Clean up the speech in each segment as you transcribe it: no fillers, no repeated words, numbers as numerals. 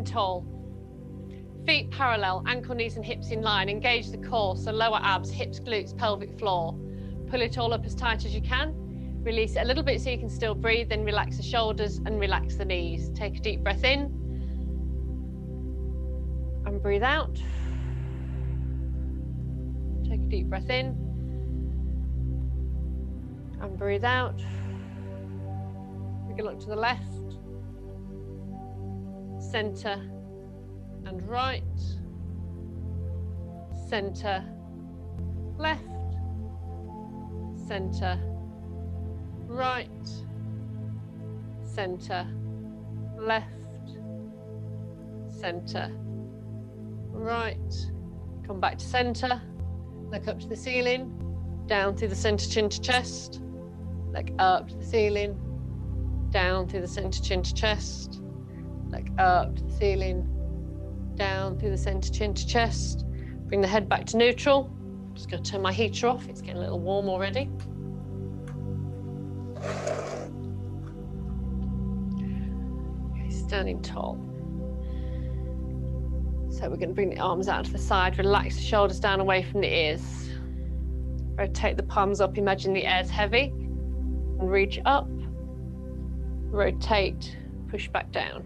Standing tall. Feet parallel, ankle, knees and hips in line. Engage the core, so lower abs, hips, glutes, pelvic floor. Pull it all up as tight as you can. Release it a little bit so you can still breathe, then relax the shoulders and relax the knees. Take a deep breath in. And breathe out. Take a deep breath in. And breathe out. We can look to the left. Center and right. Center, left. Center, right. Center, left. Center, right. Come back to center. Look up to the ceiling. Down through the center, chin to chest. Look up to the ceiling. Down through the center, chin to chest. Look up to the ceiling. Down through the center, chin to chest. Bring the head back to neutral. Just going to turn my heater off. It's getting a little warm already. Okay, standing tall. So we're going to bring the arms out to the side. Relax the shoulders down away from the ears. Rotate the palms up. Imagine the air's heavy. And reach up. Rotate. Push back down.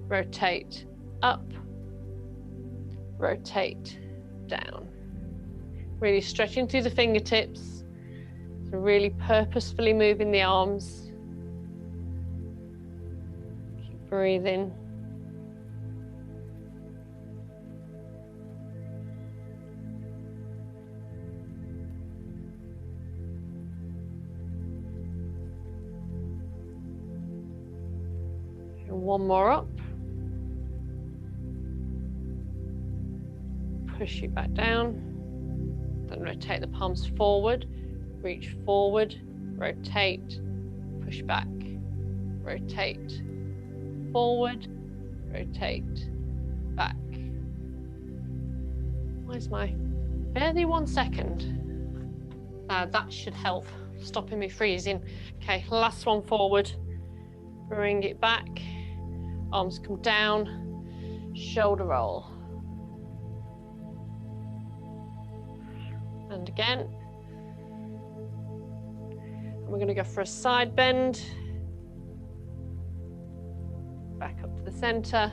Rotate up. Rotate down. Really stretching through the fingertips. So really purposefully moving the arms. Keep breathing. And one more up. Push you back down. Then rotate the palms forward, reach forward, rotate, push back, rotate, forward, rotate, back. Where's my, barely 1 second. That should help, stopping me freezing. Okay, last one forward, bring it back, arms come down, shoulder roll. And again. And we're going to go for a side bend. Back up to the center.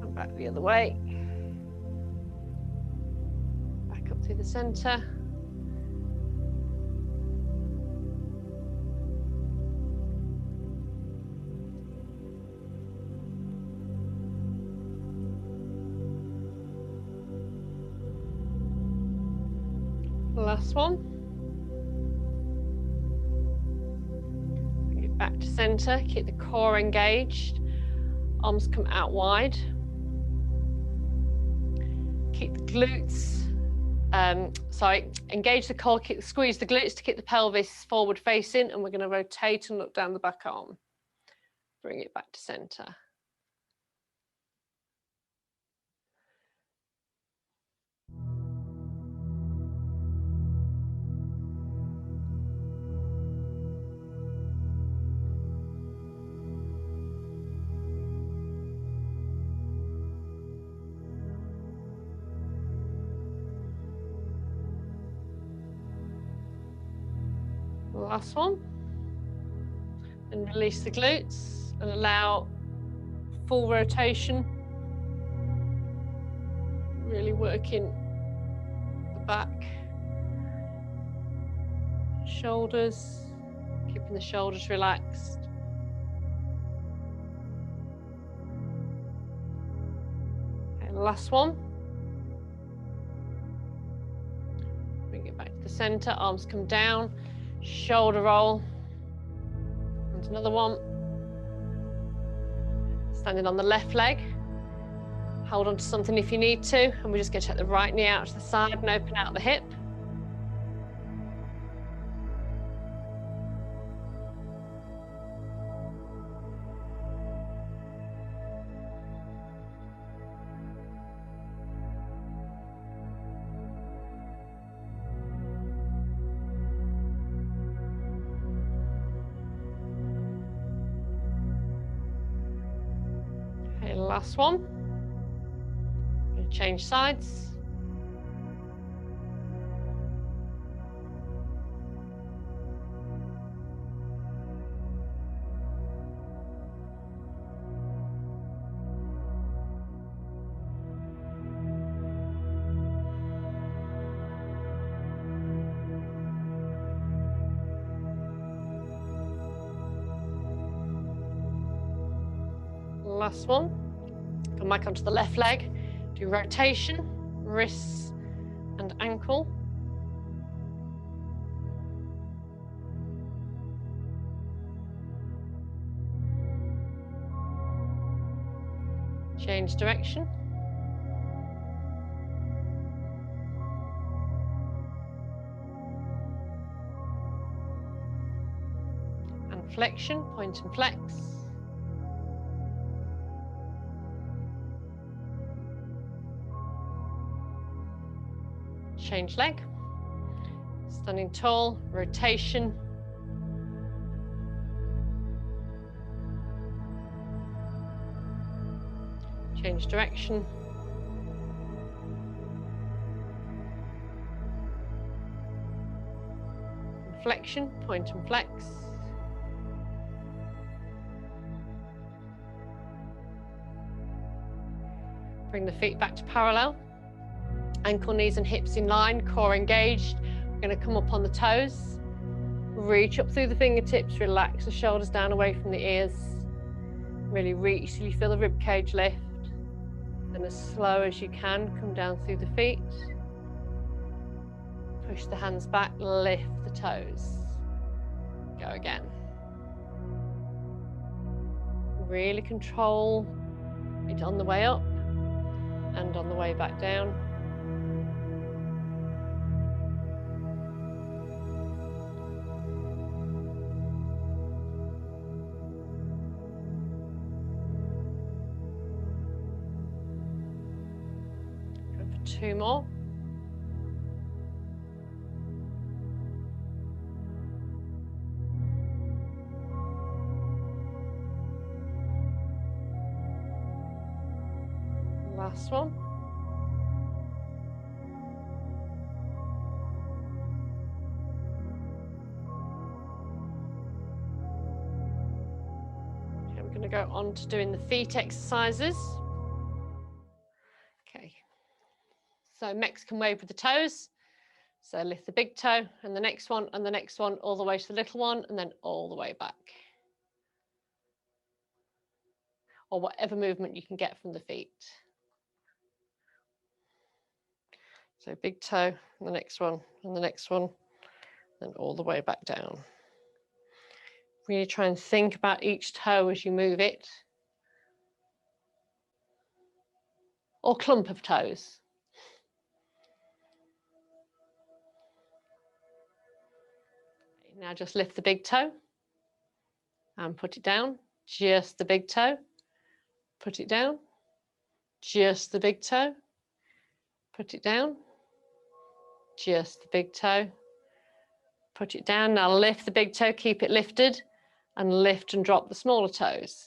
And back the other way. Back up to the center. Last one. Bring it back to center. Keep the core engaged. Arms come out wide. Keep the glutes. Engage the core. Squeeze the glutes to keep the pelvis forward facing, and we're going to rotate and look down the back arm. Bring it back to center. Last one. And release the glutes and allow full rotation. Really working the back, shoulders, keeping the shoulders relaxed. Okay, last one. Bring it back to the center, arms come down. Shoulder roll, and another one. Standing on the left leg, hold on to something if you need to, and we're just going to take the right knee out to the side and open out the hip. Last one. Going to change sides. Last one. Come back onto the left leg. Do rotation, wrists and ankle. Change direction. And flexion, point and flex. Change leg, standing tall, rotation, change direction, flexion, point and flex, bring the feet back to parallel. Ankle, knees and hips in line, core engaged. We're going to come up on the toes. Reach up through the fingertips, relax the shoulders down away from the ears. Really reach till you feel the rib cage lift. Then as slow as you can, come down through the feet. Push the hands back, lift the toes. Go again. Really control it on the way up and on the way back down. Two more. Last one. Okay, we're going to go on to doing the feet exercises. Okay. So Mexican wave with the toes. So lift the big toe and the next one and the next one all the way to the little one and then all the way back. Or whatever movement you can get from the feet. So big toe and the next one and the next one, then all the way back down. Really try and think about each toe as you move it. Or clump of toes. Now just lift the big toe and put it down. Just the big toe. Put it down. Just the big toe. Put it down. Just the big toe. Put it down. Now lift the big toe, keep it lifted, and lift and drop the smaller toes.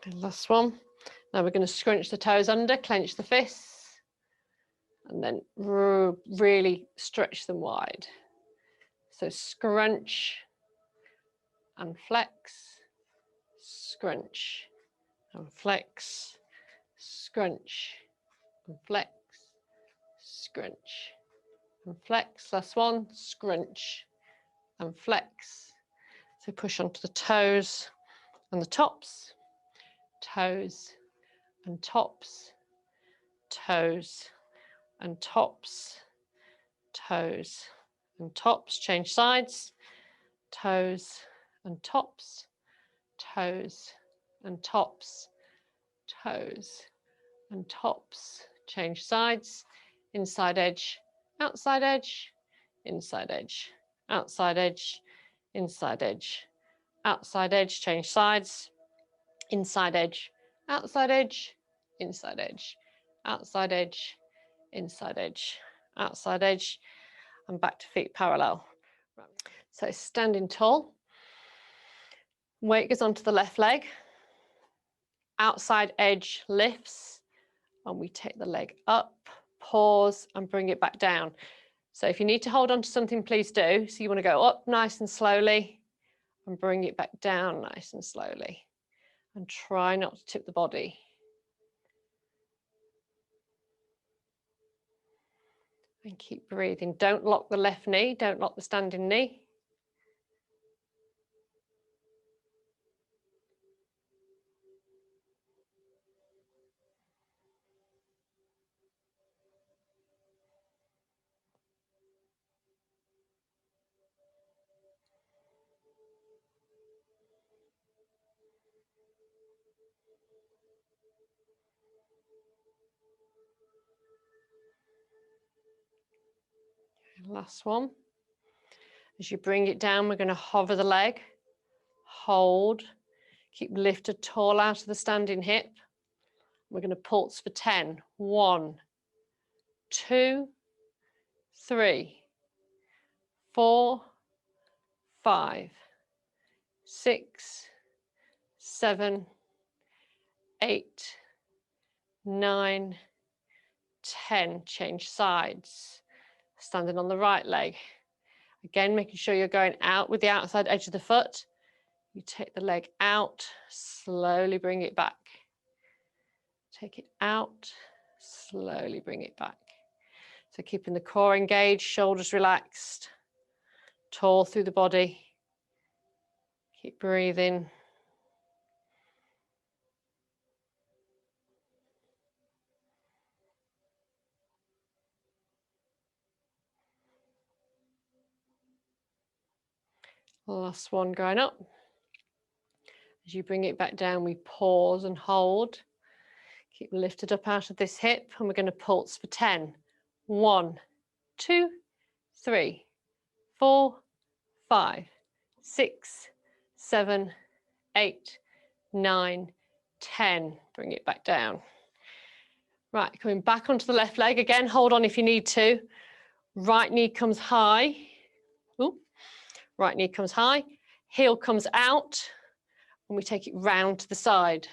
And last one. Now we're going to scrunch the toes under, clench the fists, and then really stretch them wide. So scrunch and flex, scrunch and flex, scrunch and flex, scrunch and flex. Last one, scrunch and flex. So push onto the toes and the tops, toes and tops, toes and tops, toes and tops. Change sides, toes and tops, toes and tops, toes and tops. Change sides, inside edge, outside edge, inside edge, outside edge, inside edge, outside edge. Change sides, inside edge, outside edge, inside edge, outside edge, inside edge, outside edge, and back to feet parallel. So standing tall, weight goes onto the left leg, outside edge lifts, and we take the leg up, pause, and bring it back down. So if you need to hold on to something, please do. So you want to go up nice and slowly and bring it back down nice and slowly. And try not to tip the body. And keep breathing. Don't lock the left knee, don't lock the standing knee. Last one. As you bring it down, we're going to hover the leg, hold, keep lifted tall out of the standing hip. We're going to pulse for 10. 1, 2, 3, 4, 5, 6, 7, 8, 9, 10. Change sides. Standing on the right leg. Again, making sure you're going out with the outside edge of the foot. You take the leg out, slowly bring it back. Take it out, slowly bring it back. So keeping the core engaged, shoulders relaxed, tall through the body. Keep breathing. Last one going up. As you bring it back down, we pause and hold. Keep lifted up out of this hip, and we're going to pulse for 10. 1, 2, 3, 4, 5, 6, 7, 8, 9, 10. Bring it back down. Right, coming back onto the left leg again. Hold on if you need to. Right knee comes high. Ooh. Right knee comes high. Heel comes out, and we take it round to the side.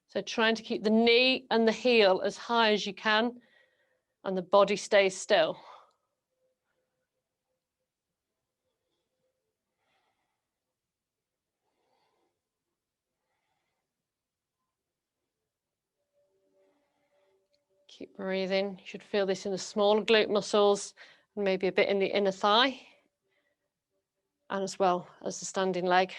So trying to keep the knee and the heel as high as you can, and the body stays still. Keep breathing. You should feel this in the smaller glute muscles, and maybe a bit in the inner thigh, and as well as the standing leg.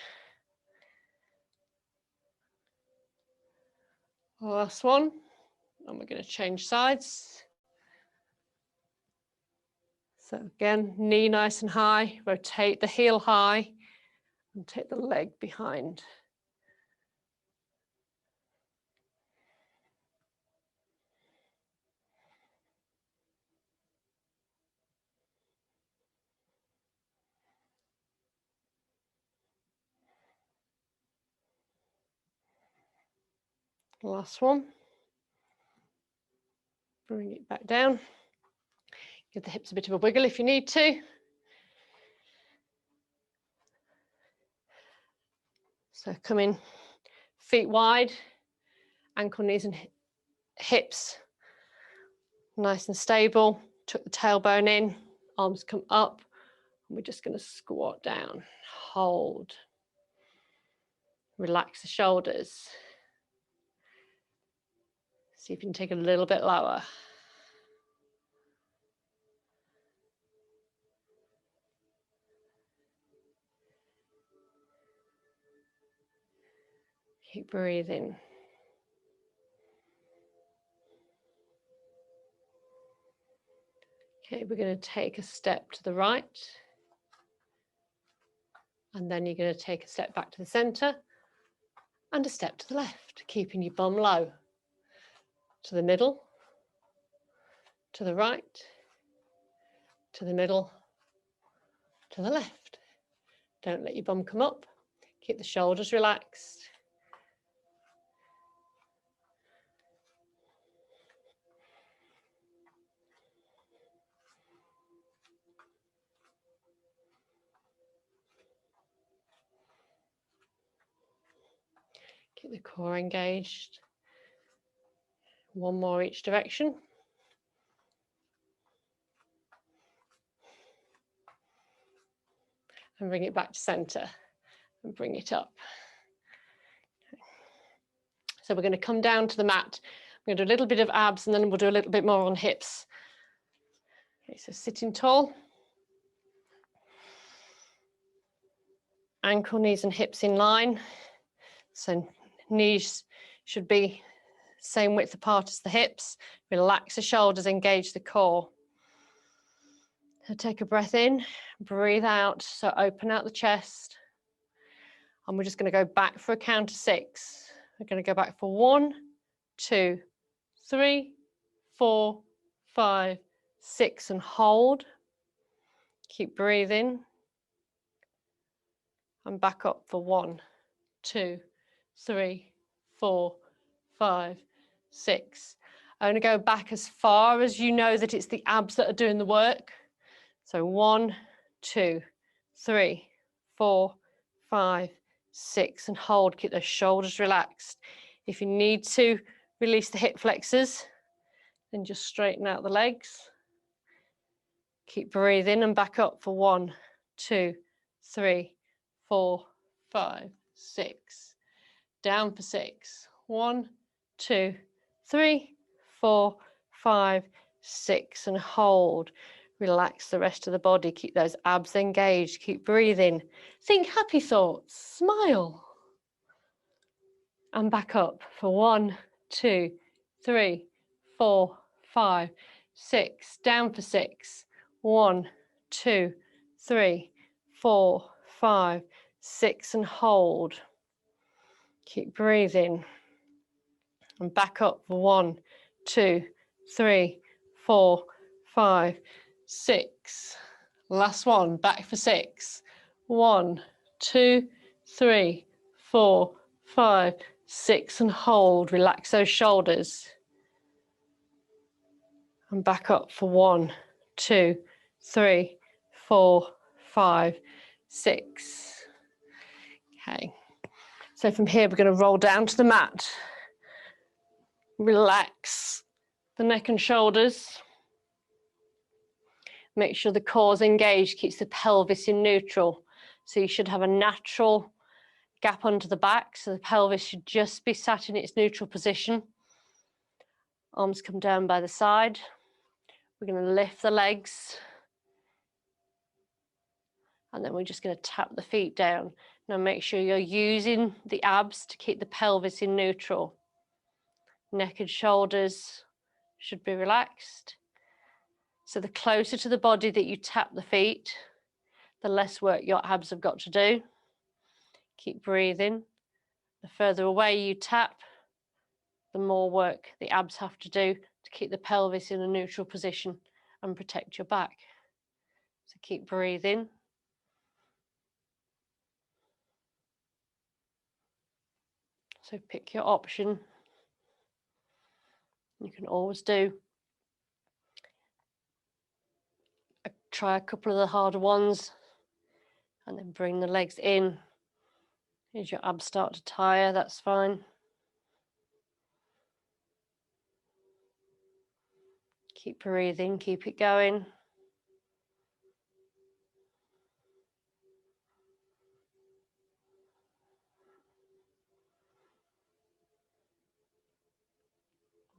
Last one, and we're going to change sides. So again, knee nice and high, rotate the heel high, and take the leg behind. Last one. Bring it back down. Give the hips a bit of a wiggle if you need to. So come in, feet wide, ankle, knees and hips nice and stable. Tuck the tailbone in, arms come up, and we're just going to squat down. Hold. Relax the shoulders. See if you can take a little bit lower. Keep breathing. Okay, we're going to take a step to the right. And then you're going to take a step back to the center and a step to the left, keeping your bum low. To the middle, to the right, to the middle, to the left. Don't let your bum come up. Keep the shoulders relaxed. Keep the core engaged. One more each direction. And bring it back to center and bring it up. So we're going to come down to the mat. We're going to do a little bit of abs and then we'll do a little bit more on hips. Okay, so sitting tall. Ankle, knees and hips in line. So knees should be same width apart as the hips. Relax the shoulders, engage the core. So take a breath in, breathe out. So open out the chest. And we're just going to go back for a count of 6. We're going to go back for 1, 2, 3, 4, 5, 6 and hold. Keep breathing. And back up for 1, 2, 3, 4, 5, 6. Only go back as far as you know that it's the abs that are doing the work. So 1, 2, 3, 4, 5, 6 and hold. Keep those shoulders relaxed. If you need to release the hip flexors, then just straighten out the legs. Keep breathing and back up for 1, 2, 3, 4, 5, 6. Down for 6. 1, 2, 3, 4, 5, 6 and hold. Relax the rest of the body. Keep those abs engaged. Keep breathing. Think happy thoughts. Smile. And back up for 1, 2, 3, 4, 5, 6. Down for 6. 1, 2, 3, 4, 5, 6 and hold. Keep breathing. And back up for 1, 2, 3, 4, 5, 6. Last one, back for 6. 1, 2, 3, 4, 5, 6 and hold. Relax those shoulders. And back up for 1, 2, 3, 4, 5, 6. Okay. So from here, we're going to roll down to the mat. Relax the neck and shoulders. Make sure the core's engaged, keeps the pelvis in neutral. So you should have a natural gap under the back. So the pelvis should just be sat in its neutral position. Arms come down by the side. We're going to lift the legs. And then we're just going to tap the feet down. Now make sure you're using the abs to keep the pelvis in neutral. Neck and shoulders should be relaxed. So the closer to the body that you tap the feet, the less work your abs have got to do. Keep breathing. The further away you tap, the more work the abs have to do to keep the pelvis in a neutral position and protect your back. So keep breathing. So pick your option. You can always try a couple of the harder ones and then bring the legs in. As your abs start to tire, that's fine. Keep breathing, keep it going.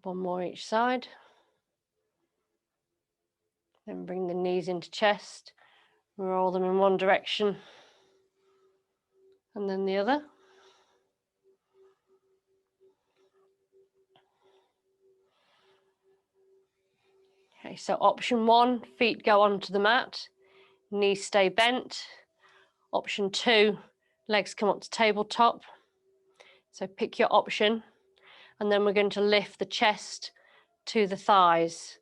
One more each side. Then bring the knees into chest. Roll them in one direction and then the other. Okay, so option 1, feet go onto the mat, knees stay bent. Option 2, legs come up to tabletop. So pick your option, and then we're going to lift the chest to the thighs,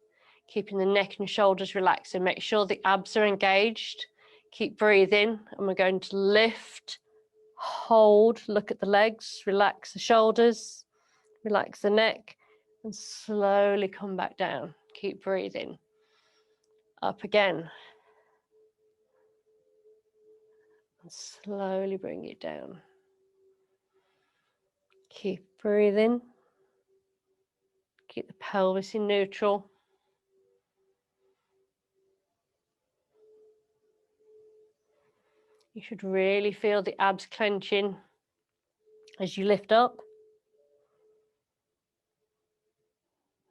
keeping the neck and shoulders relaxed. So make sure the abs are engaged. Keep breathing, and we're going to lift, hold, look at the legs, relax the shoulders, relax the neck, and slowly come back down. Keep breathing. Up again. And slowly bring it down. Keep breathing. Keep the pelvis in neutral. You should really feel the abs clenching as you lift up.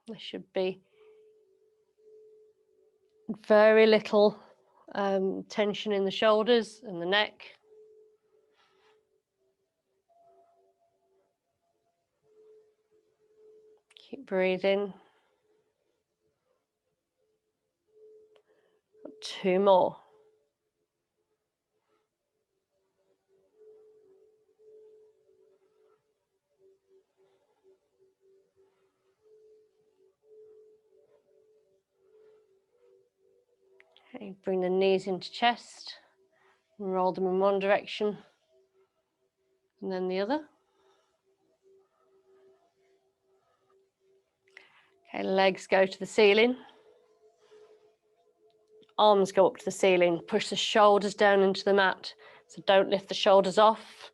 There should be very little tension in the shoulders and the neck. Keep breathing. 2 more. Okay, bring the knees into chest, and roll them in one direction and then the other. Okay, legs go to the ceiling. Arms go up to the ceiling. Push the shoulders down into the mat. So don't lift the shoulders off.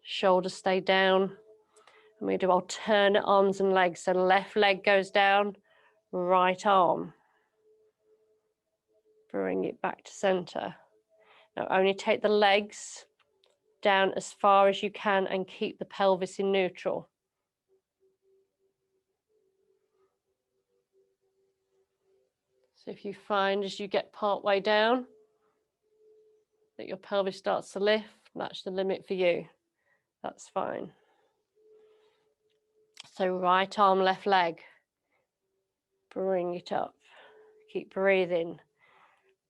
Shoulders stay down. And we do alternate arms and legs. So left leg goes down, right arm. Bring it back to center. Now only take the legs down as far as you can and keep the pelvis in neutral. So if you find as you get part way down that your pelvis starts to lift, that's the limit for you. That's fine. So right arm, left leg. Bring it up. Keep breathing.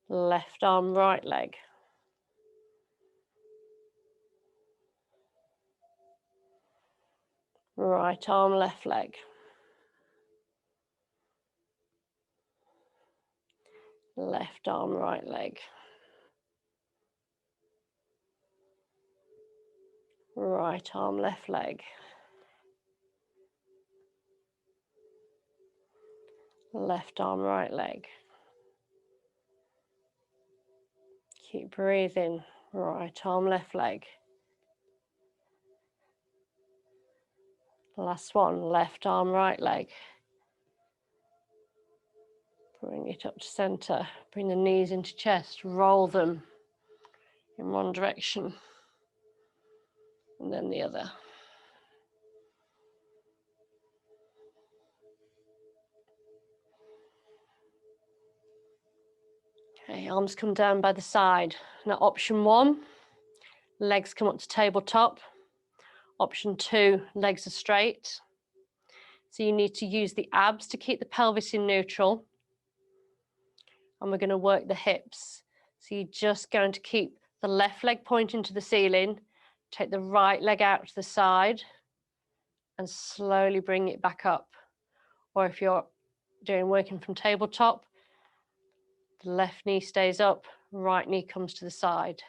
Left arm, right leg. Right arm, left leg. Left arm, right leg. Right arm, left leg. Left arm, right leg. Keep breathing. Right arm, left leg. Last one, left arm, right leg. Bring it up to center. Bring the knees into chest. Roll them in one direction and then the other. Okay, arms come down by the side. Now option 1, legs come up to tabletop. Option 2, legs are straight. So you need to use the abs to keep the pelvis in neutral. And we're going to work the hips. So you're just going to keep the left leg pointing to the ceiling, take the right leg out to the side and slowly bring it back up. Or if you're working from tabletop, the left knee stays up, right knee comes to the side.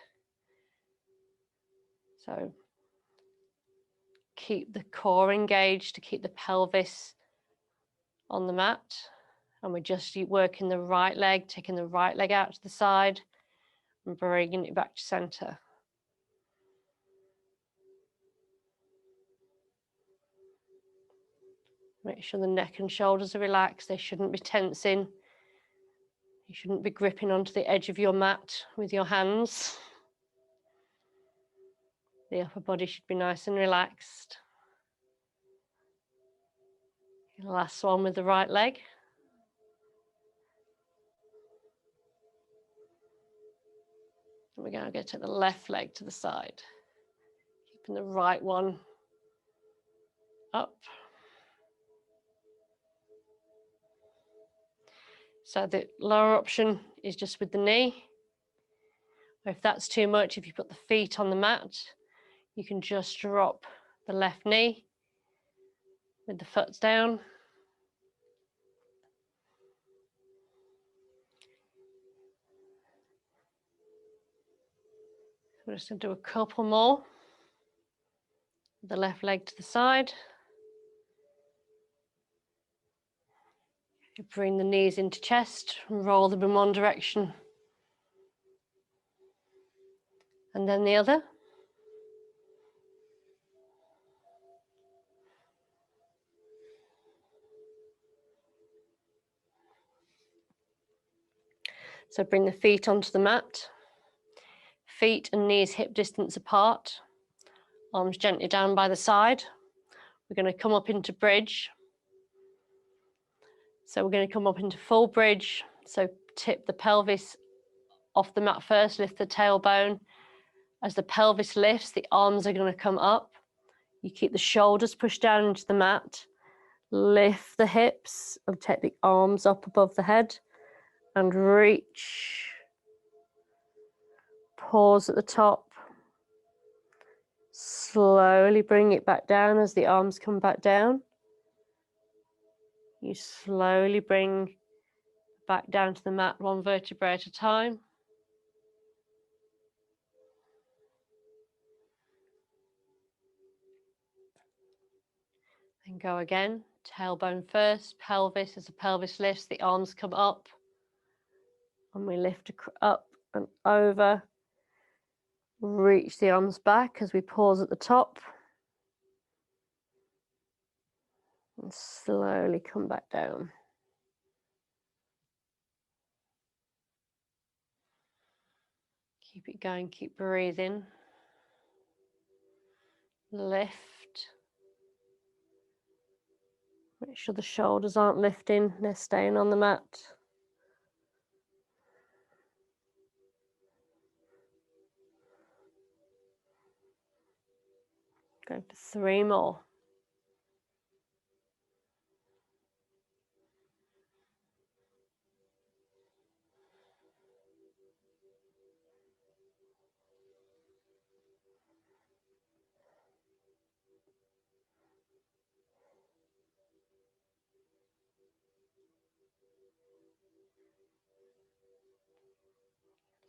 So keep the core engaged to keep the pelvis on the mat. And we're just working the right leg, taking the right leg out to the side and bringing it back to center. Make sure the neck and shoulders are relaxed. They shouldn't be tensing. You shouldn't be gripping onto the edge of your mat with your hands. The upper body should be nice and relaxed. Last one with the right leg. And we're going to go to the left leg to the side. Keeping the right one up. So the lower option is just with the knee. If that's too much, if you put the feet on the mat, you can just drop the left knee with the foot down. We're just going to do a couple more. The left leg to the side. You bring the knees into chest, roll them in one direction and then the other. So bring the feet onto the mat. Feet and knees hip distance apart. Arms gently down by the side. We're going to come up into bridge. So we're going to come up into full bridge. So tip the pelvis off the mat first, lift the tailbone. As the pelvis lifts, the arms are going to come up. You keep the shoulders pushed down into the mat. Lift the hips and take the arms up above the head and reach. Pause at the top. Slowly bring it back down as the arms come back down. You slowly bring back down to the mat, one vertebrae at a time. Then go again, tailbone first, pelvis. As the pelvis lifts, the arms come up. And we lift up and over. Reach the arms back as we pause at the top. And slowly come back down. Keep it going, keep breathing. Lift. Make sure the shoulders aren't lifting, they're staying on the mat. Going for 3 more.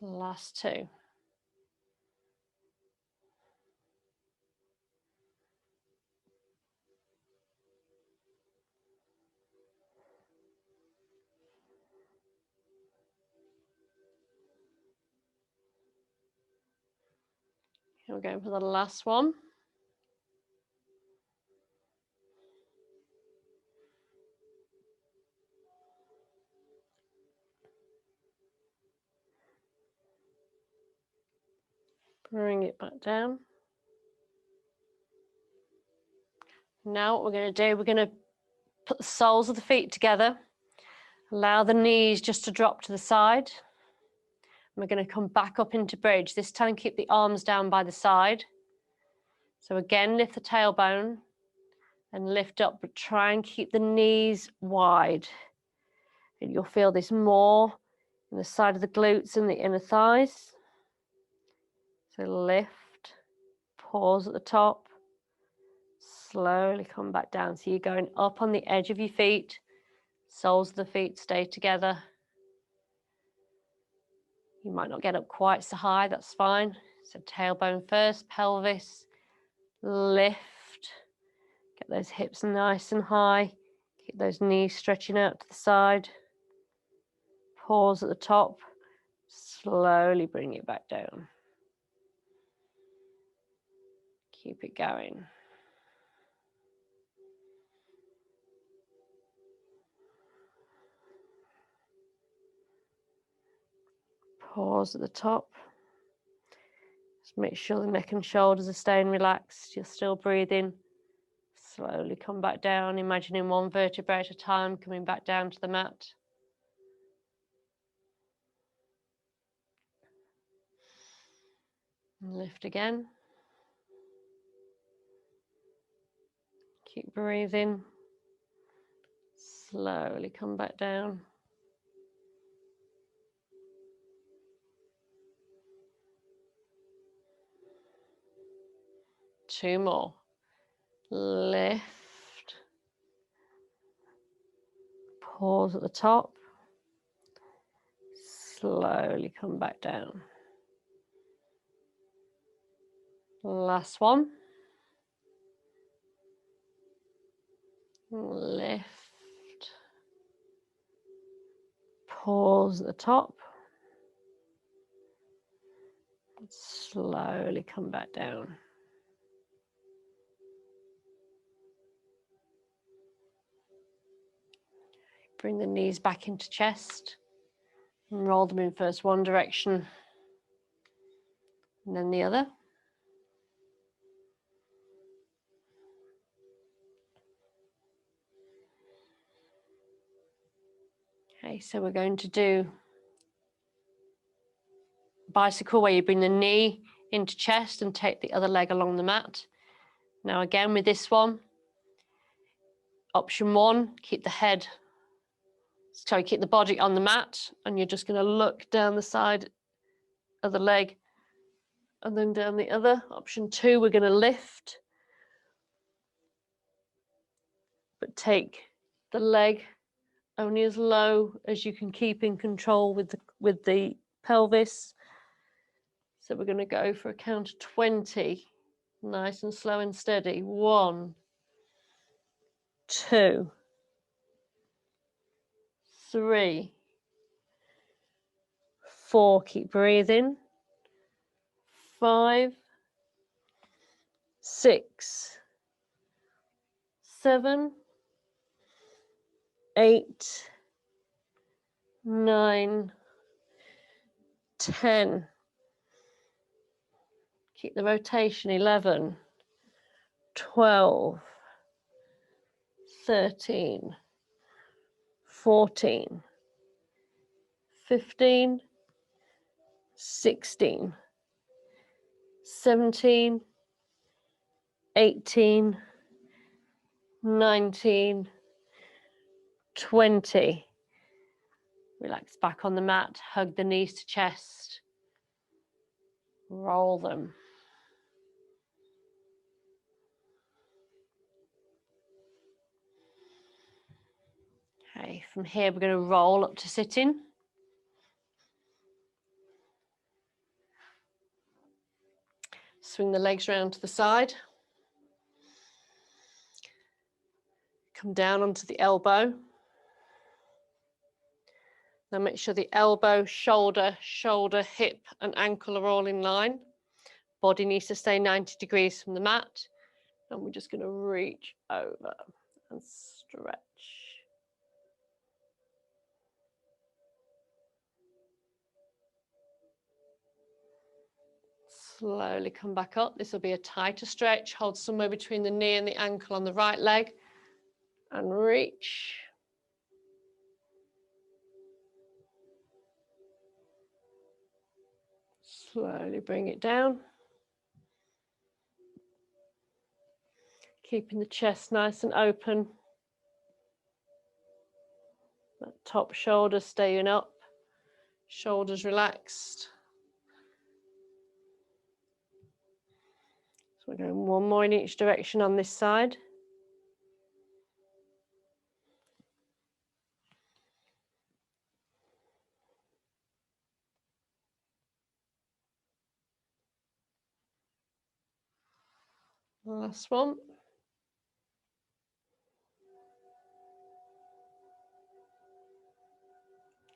Last 2. Here we're going for the last one. Bring it back down. Now what we're going to do, we're going to put the soles of the feet together. Allow the knees just to drop to the side. We're going to come back up into bridge. This time keep the arms down by the side. So again, lift the tailbone and lift up, but try and keep the knees wide. And you'll feel this more in the side of the glutes and the inner thighs. So lift, pause at the top, slowly come back down. So you're going up on the edge of your feet, soles of the feet stay together. You might not get up quite so high, that's fine. So tailbone first, pelvis, lift, get those hips nice and high, keep those knees stretching out to the side. Pause at the top, slowly bring it back down. Keep it going. Pause at the top. Just make sure the neck and shoulders are staying relaxed. You're still breathing. Slowly come back down, imagining one vertebrae at a time coming back down to the mat. And lift again. Keep breathing. Slowly come back down. Two more. Lift. Pause at the top. Slowly come back down. Last one. Lift. Pause at the top. Slowly come back down. Bring the knees back into chest. And roll them in first one direction and then the other. Okay, so we're going to do bicycle where you bring the knee into chest and take the other leg along the mat. Now again with this one, option one, keep the body on the mat, and you're just going to look down the side of the leg and then down the other. Option two, we're going to lift, but take the leg only as low as you can keep in control with the pelvis. So we're going to go for a count of 20, nice and slow and steady. 1, 2, 3, 4, keep breathing. 5, 6, 7, 8, 9, 10. Keep the rotation. 11, 12, 13, 14, 15, 16, 17, 18, 19, 20. Relax back on the mat, hug the knees to chest, roll them. Okay, from here we're going to roll up to sitting. Swing the legs around to the side. Come down onto the elbow. Now make sure the elbow, shoulder, hip and ankle are all in line. Body needs to stay 90 degrees from the mat. And we're just going to reach over and stretch. Slowly come back up. This will be a tighter stretch. Hold somewhere between the knee and the ankle on the right leg and reach. Slowly bring it down. Keeping the chest nice and open. That top shoulder staying up. Shoulders relaxed. So we're going one more in each direction on this side. Last one.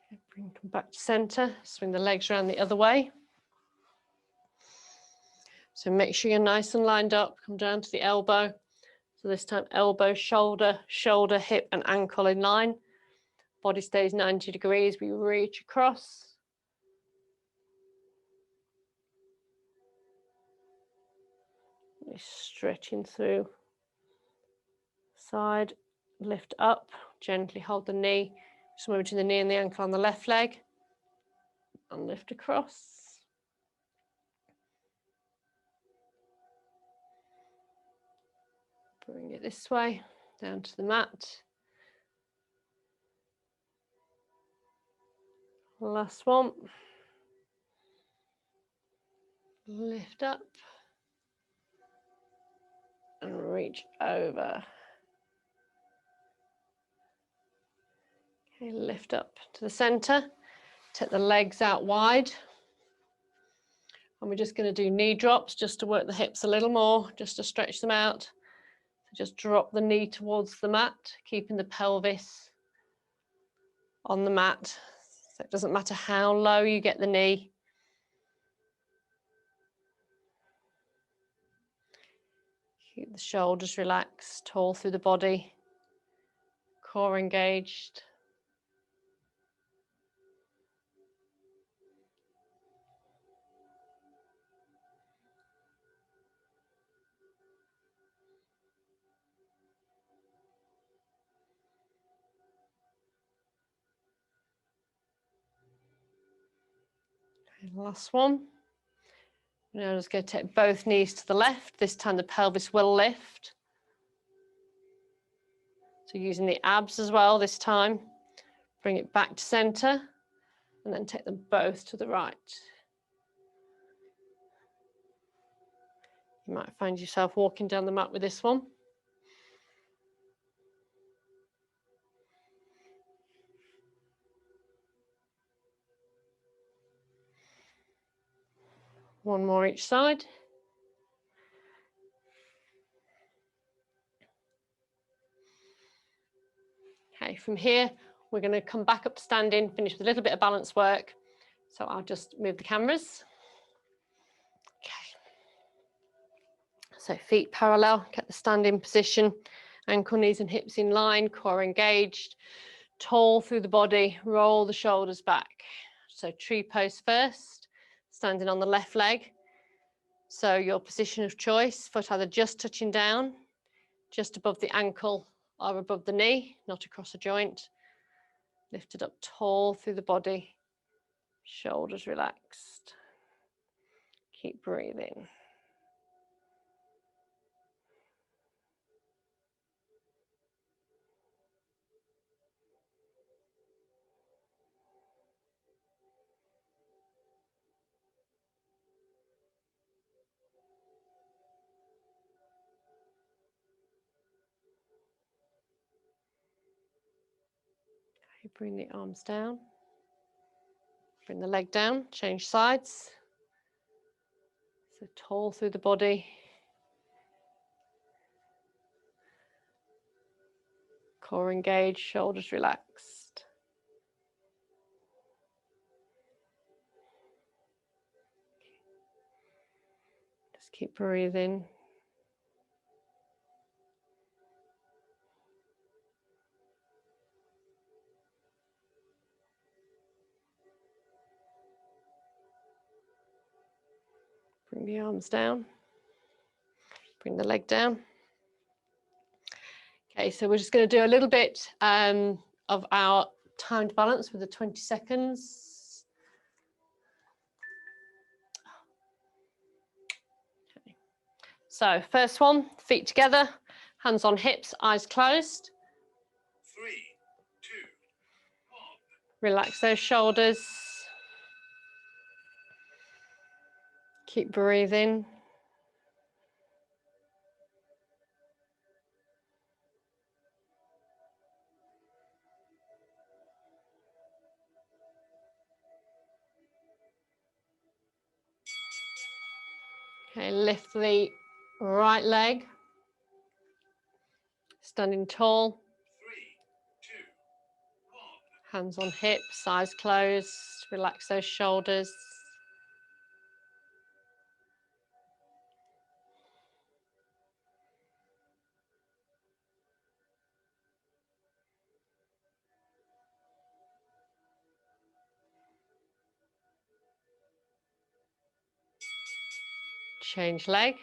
Okay, bring them back to center. Swing the legs around the other way. So make sure you're nice and lined up. Come down to the elbow. So this time elbow, shoulder, hip and ankle in line. Body stays 90 degrees. We reach across. Stretching through. Side, lift up. Gently hold the knee. Somewhere between the knee and the ankle on the left leg. And lift across. Bring it this way, down to the mat. Last one. Lift up. And reach over. Okay, lift up to the center. Take the legs out wide. And we're just going to do knee drops just to work the hips a little more, just to stretch them out. So just drop the knee towards the mat, keeping the pelvis on the mat. So it doesn't matter how low you get the knee. Keep the shoulders relaxed, tall through the body, core engaged. Okay, last one. Now I'm just going to take both knees to the left. This time the pelvis will lift. So using the abs as well this time. Bring it back to center and then take them both to the right. You might find yourself walking down the mat with this one. One more each side. Okay, from here, we're going to come back up to standing, finish with a little bit of balance work. So I'll just move the cameras. Okay. So feet parallel, get the standing position, ankle, knees and hips in line, core engaged, tall through the body, roll the shoulders back. So tree pose first, standing on the left leg. So your position of choice, foot either just touching down, just above the ankle or above the knee, not across a joint. Lifted up tall through the body, shoulders relaxed. Keep breathing. Okay, bring the arms down. Bring the leg down, change sides. So tall through the body. Core engaged, shoulders relaxed. Just keep breathing. Bring the arms down. Bring the leg down. Okay, so we're just going to do a little bit of our timed balance with the 20 seconds. Okay. So first one, feet together, hands on hips, eyes closed. 3, 2, 1. Relax those shoulders. Keep breathing. Okay, lift the right leg. Standing tall. 3, 2, 1. Hands on hips, eyes closed. Relax those shoulders. Change leg.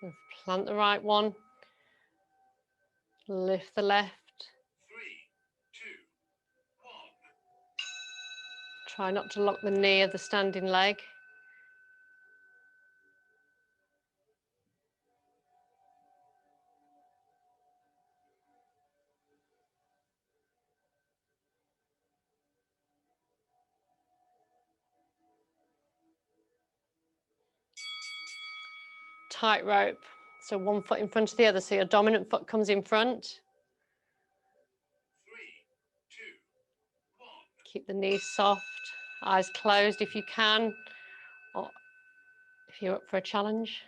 So plant the right one. Lift the left. 3, 2, 1. Try not to lock the knee of the standing leg. Tightrope. So one foot in front of the other. So your dominant foot comes in front. 3, 2, 1. Keep the knees soft. Eyes closed if you can. Or if you're up for a challenge.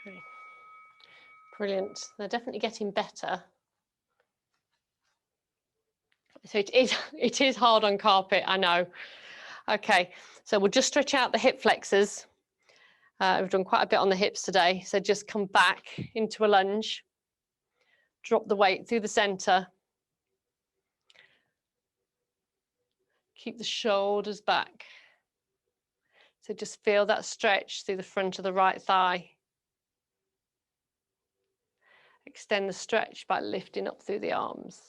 Okay. Brilliant. They're definitely getting better. So it is hard on carpet, I know. Okay, so we'll just stretch out the hip flexors. We've done quite a bit on the hips today. So just come back into a lunge. Drop the weight through the center. Keep the shoulders back. So just feel that stretch through the front of the right thigh. Extend the stretch by lifting up through the arms.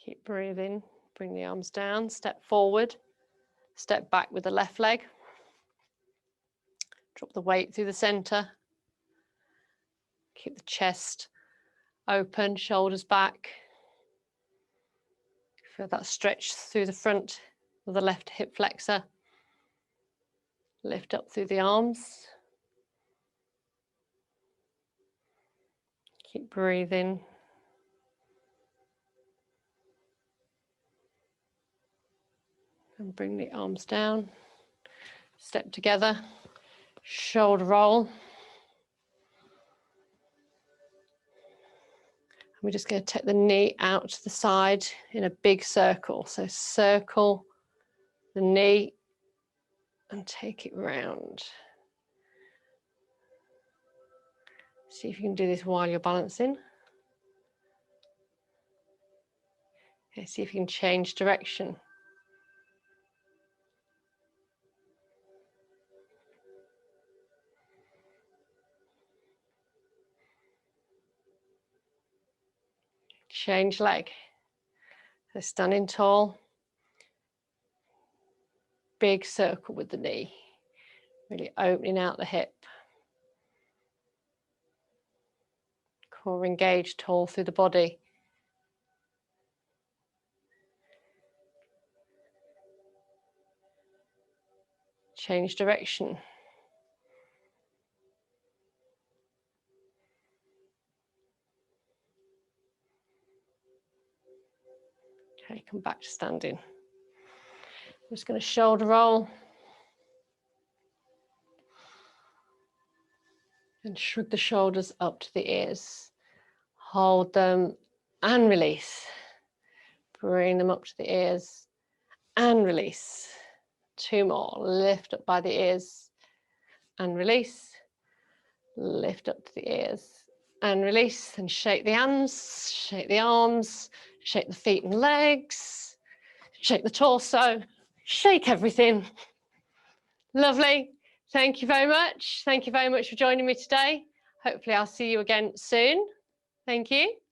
Keep breathing. Bring the arms down, step forward, step back with the left leg. Drop the weight through the center. Keep the chest open, shoulders back. Feel that stretch through the front of the left hip flexor. Lift up through the arms. Keep breathing. And bring the arms down. Step together. Shoulder roll. We're just going to take the knee out to the side in a big circle. So circle the knee and take it round. See if you can do this while you're balancing. Okay, see if you can change direction. Change leg. So standing tall. Big circle with the knee. Really opening out the hip. Core engaged, tall through the body. Change direction. Okay, come back to standing. I'm just going to shoulder roll. And shrug the shoulders up to the ears. Hold them and release. Bring them up to the ears and release. 2 more. Lift up by the ears and release. Lift up to the ears and release. And shake the hands, shake the arms, shake the feet and legs, shake the torso, shake everything. Lovely. Thank you very much. Thank you very much for joining me today. Hopefully I'll see you again soon. Thank you.